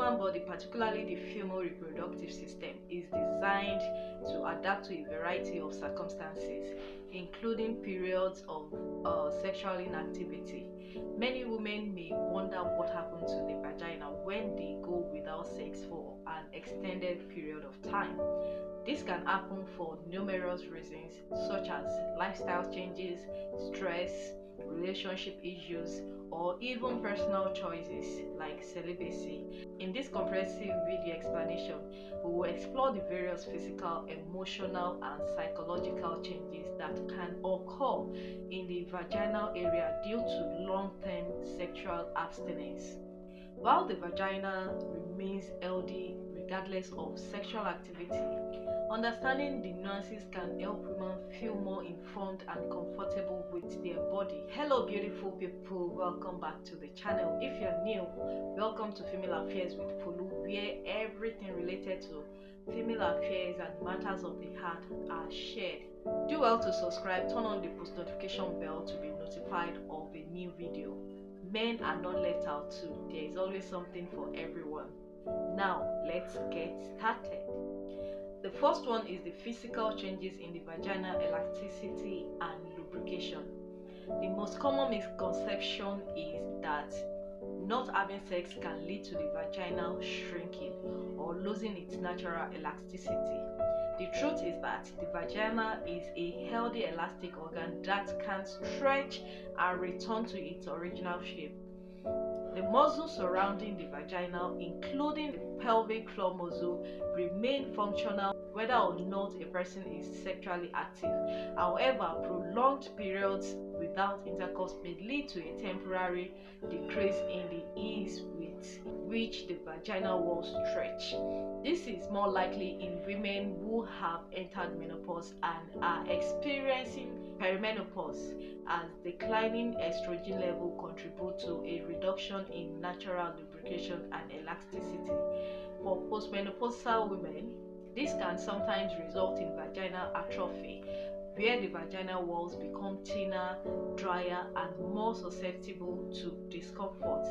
human body, particularly the female reproductive system, is designed to adapt to a variety of circumstances, including periods of sexual inactivity. Many women may wonder what happened to the vagina when they go without sex for an extended period of time. This can happen for numerous reasons, such as lifestyle changes, stress, relationship issues, or even personal choices like celibacy. In this comprehensive video explanation, we will explore the various physical, emotional, and psychological changes that can occur in the vaginal area due to long-term sexual abstinence. While the vagina remains healthy regardless of sexual activity, understanding the nuances can help women feel more informed and comfortable with their body. Hello beautiful people, welcome back to the channel. If you're new, welcome to Female Affairs with Polu, where everything related to female affairs and matters of the heart are shared. Do well to subscribe, turn on the post notification bell to be notified of a new video. Men are not left out too. There is always something for everyone. Now let's get started. The first one is the physical changes in the vaginal elasticity and lubrication. The most common misconception is that not having sex can lead to the vaginal shrinking or losing its natural elasticity. The truth is that the vagina is a healthy elastic organ that can stretch and return to its original shape. The muscles surrounding the vagina, including the pelvic floor muscle, remain functional whether or not a person is sexually active. However, prolonged periods without intercourse may lead to a temporary decrease in the ease with which the vaginal walls stretch. This is more likely in women who have entered menopause and are experiencing perimenopause, as declining estrogen level contribute to a reduction in natural lubrication and elasticity. For postmenopausal women, this can sometimes result in vaginal atrophy, where the vaginal walls become thinner, drier, and more susceptible to discomfort.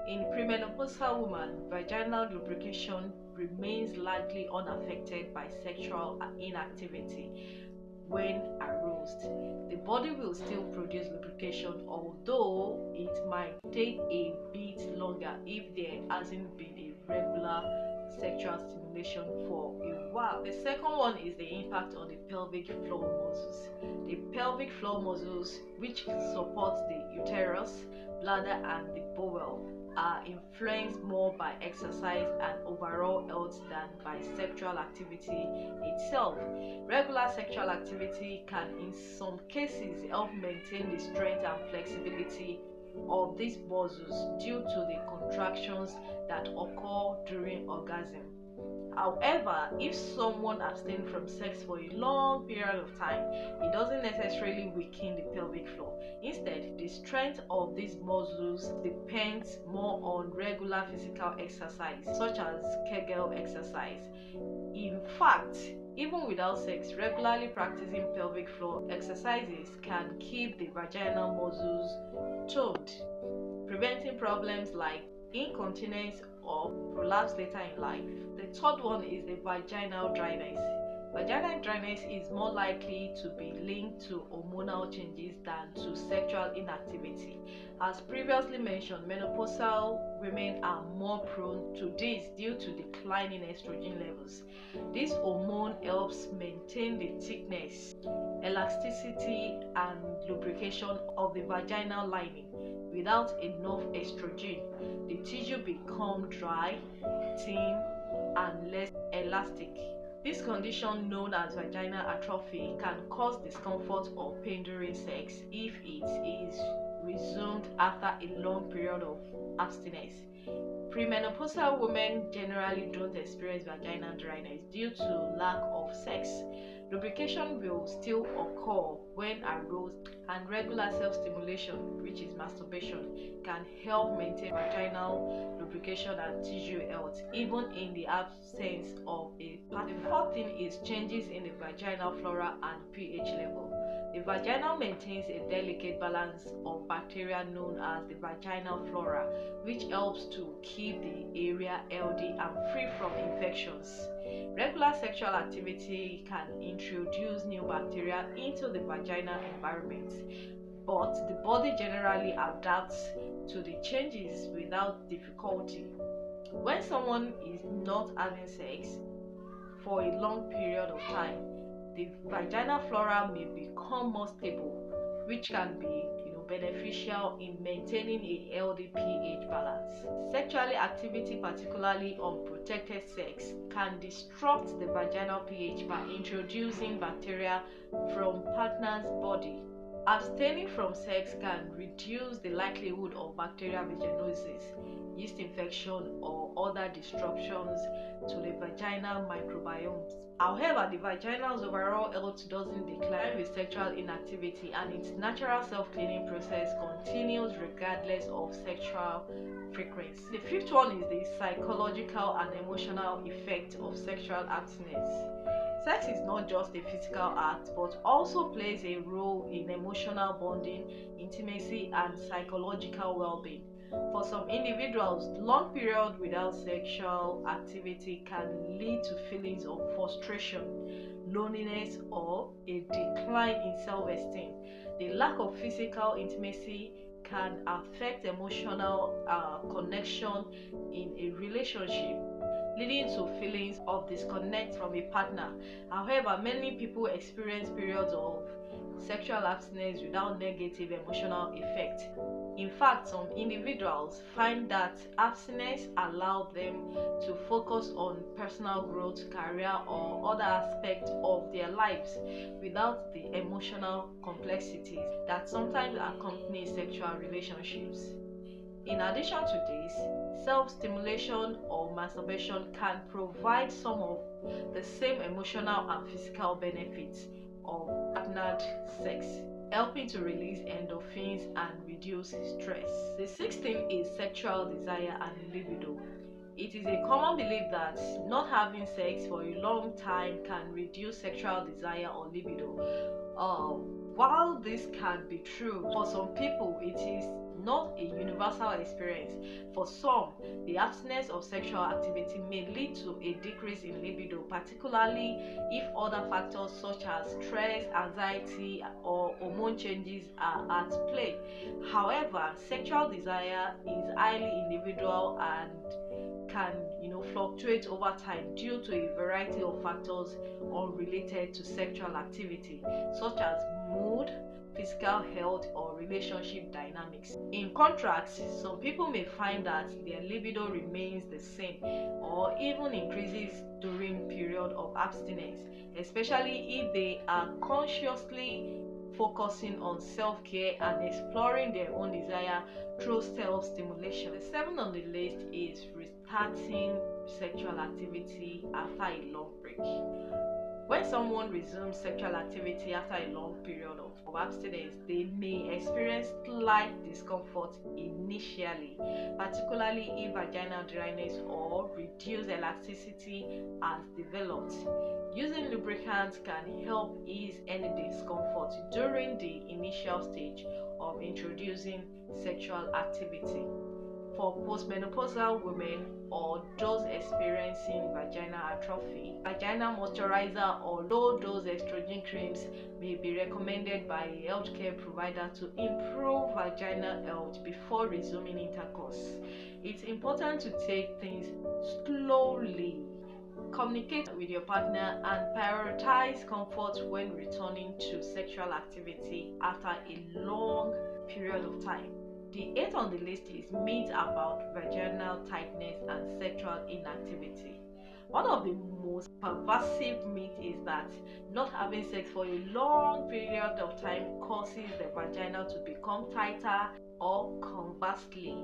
In premenopausal women, vaginal lubrication remains largely unaffected by sexual inactivity. When aroused, the body will still produce lubrication, although it might take a bit longer if there hasn't been a regular sexual stimulation for a while. The second one is the impact on the pelvic floor muscles. The pelvic floor muscles, which support the uterus, bladder, and the bowel, are influenced more by exercise and overall health than by sexual activity itself. Regular sexual activity can in some cases help maintain the strength and flexibility of these muscles due to the contractions that occur during orgasm. However, if someone abstains from sex for a long period of time, it doesn't necessarily weaken the pelvic floor. Instead, the strength of these muscles depends more on regular physical exercise, such as Kegel exercise. In fact, even without sex, regularly practicing pelvic floor exercises can keep the vaginal muscles toned, preventing problems like incontinence or prolapse later in life. The third one is the vaginal dryness. Vaginal dryness is more likely to be linked to hormonal changes than to sexual inactivity. As previously mentioned, menopausal women are more prone to this due to declining estrogen levels. This hormone helps maintain the thickness, elasticity, and lubrication of the vaginal lining. Without enough estrogen, the tissue becomes dry, thin, and less elastic. This condition, known as vaginal atrophy, can cause discomfort or pain during sex if it is resumed after a long period of abstinence. Premenopausal women generally don't experience vaginal dryness due to lack of sex. Lubrication will still occur when aroused, and regular self-stimulation, which is masturbation, can help maintain vaginal lubrication and tissue health even in the absence of a partner. The fourth thing is changes in the vaginal flora and pH level. The vagina maintains a delicate balance of bacteria known as the vaginal flora, which helps to keep the area healthy and free from infections. Regular sexual activity can introduce new bacteria into the vaginal environment, but the body generally adapts to the changes without difficulty. When someone is not having sex for a long period of time, the vaginal flora may become more stable, which can be beneficial in maintaining a healthy pH balance. Sexual activity, particularly unprotected sex, can disrupt the vaginal pH by introducing bacteria from partner's body. Abstaining from sex can reduce the likelihood of bacterial vaginosis, yeast infection, or other disruptions to the vaginal microbiome. However, the vaginal's overall health doesn't decline with sexual inactivity, and its natural self-cleaning process continues regardless of sexual frequency. The fifth one is the psychological and emotional effect of sexual abstinence. Sex is not just a physical act, but also plays a role in emotional bonding, intimacy, and psychological well-being. For some individuals, long periods without sexual activity can lead to feelings of frustration, loneliness, or a decline in self-esteem. The lack of physical intimacy can affect emotional connection in a relationship, leading to feelings of disconnect from a partner. However, many people experience periods of sexual abstinence without negative emotional effect. In fact, some individuals find that abstinence allows them to focus on personal growth, career, or other aspects of their lives without the emotional complexities that sometimes accompany sexual relationships. In addition to this, self-stimulation or masturbation can provide some of the same emotional and physical benefits of partnered sex, helping to release endorphins and reduce stress. The sixth thing is sexual desire and libido. It is a common belief that not having sex for a long time can reduce sexual desire or libido. While this can be true, for some people it is not a universal experience. For some, the abstinence of sexual activity may lead to a decrease in libido, particularly if other factors such as stress, anxiety, or hormone changes are at play. However, sexual desire is highly individual and can fluctuate over time due to a variety of factors unrelated to sexual activity, such as mood, physical health, or relationship dynamics. In contrast, some people may find that their libido remains the same or even increases during period of abstinence, especially if they are consciously focusing on self-care and exploring their own desire through self-stimulation. The seventh on the list is restarting sexual activity after a long break. When someone resumes sexual activity after a long period of abstinence, they may experience slight discomfort initially, particularly if vaginal dryness or reduced elasticity has developed. Using lubricants can help ease any discomfort during the initial stage of introducing sexual activity. For postmenopausal women or those experiencing vaginal atrophy, vaginal moisturizer or low-dose estrogen creams may be recommended by a healthcare provider to improve vaginal health before resuming intercourse. It's important to take things slowly. Communicate with your partner and prioritize comfort when returning to sexual activity after a long period of time. The eighth on the list is myths about vaginal tightness and sexual inactivity. One of the most pervasive myths is that not having sex for a long period of time causes the vagina to become tighter, or conversely,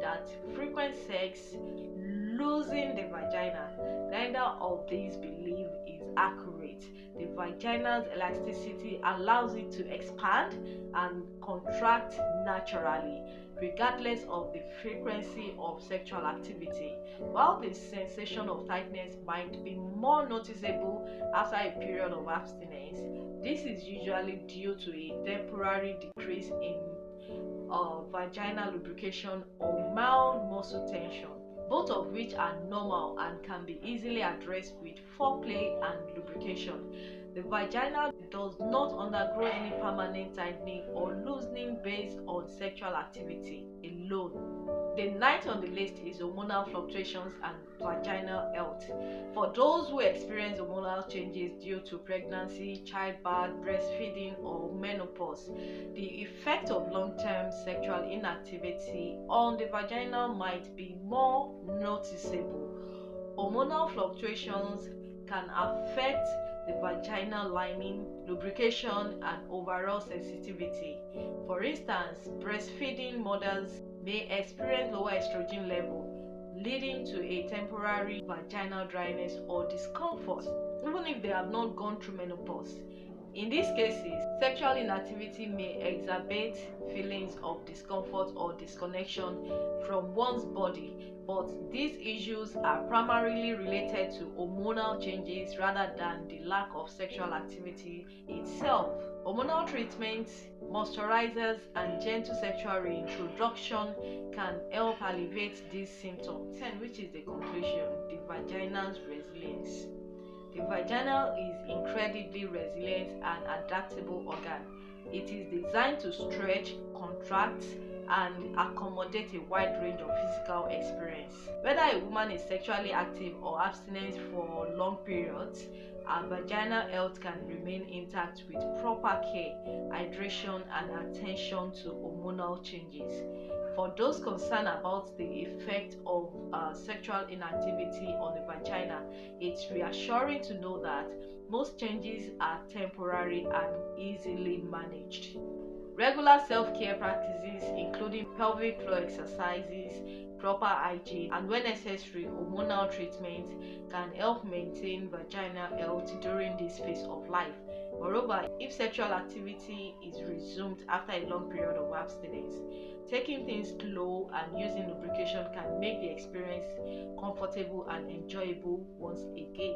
that frequent sex losing the vagina. Neither of these beliefs is accurate. The vagina's elasticity allows it to expand and contract naturally, regardless of the frequency of sexual activity. While the sensation of tightness might be more noticeable after a period of abstinence, this is usually due to a temporary decrease in vaginal lubrication or mild muscle tension. both of which are normal and can be easily addressed with foreplay and lubrication. The vagina does not undergo any permanent tightening or loosening based on sexual activity alone. The ninth on the list is hormonal fluctuations and vaginal health. For those who experience hormonal changes due to pregnancy, childbirth, breastfeeding, or menopause, the effect of long-term sexual inactivity on the vagina might be more noticeable. Hormonal fluctuations can affect the vaginal lining, lubrication, and overall sensitivity. For instance, breastfeeding mothers may experience lower estrogen level, leading to a temporary vaginal dryness or discomfort, even if they have not gone through menopause. In these cases, sexual inactivity may exacerbate feelings of discomfort or disconnection from one's body, but these issues are primarily related to hormonal changes rather than the lack of sexual activity itself. Hormonal treatments, moisturizers, and gentle sexual reintroduction can help alleviate these symptoms. 10, which is the conclusion, the vagina's resilience. The vagina is incredibly resilient and adaptable organ. It is designed to stretch, contract, and accommodate a wide range of physical experience. Whether a woman is sexually active or abstinent for long periods, our vaginal health can remain intact with proper care, hydration, and attention to hormonal changes. For those concerned about the effect of sexual inactivity on the vagina, it's reassuring to know that most changes are temporary and easily managed. Regular self-care practices, including pelvic floor exercises, proper hygiene, and when necessary, hormonal treatment, can help maintain vaginal health during this phase of life. Moreover, if sexual activity is resumed after a long period of abstinence, taking things slow and using lubrication can make the experience comfortable and enjoyable once again.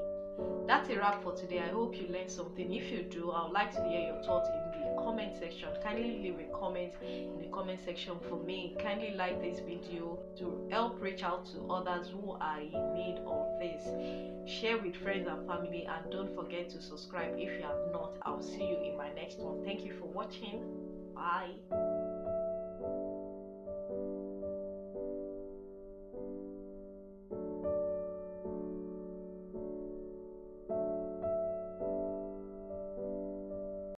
That's a wrap for today. I hope you learned something. If you do, I would like to hear your thoughts in the comment section. Kindly leave a comment in the comment section for me. Kindly like this video to help reach out to others who are in need of this. Share with friends and family, and don't forget to subscribe if you have not. I'll see you in my next one. Thank you for watching. Bye.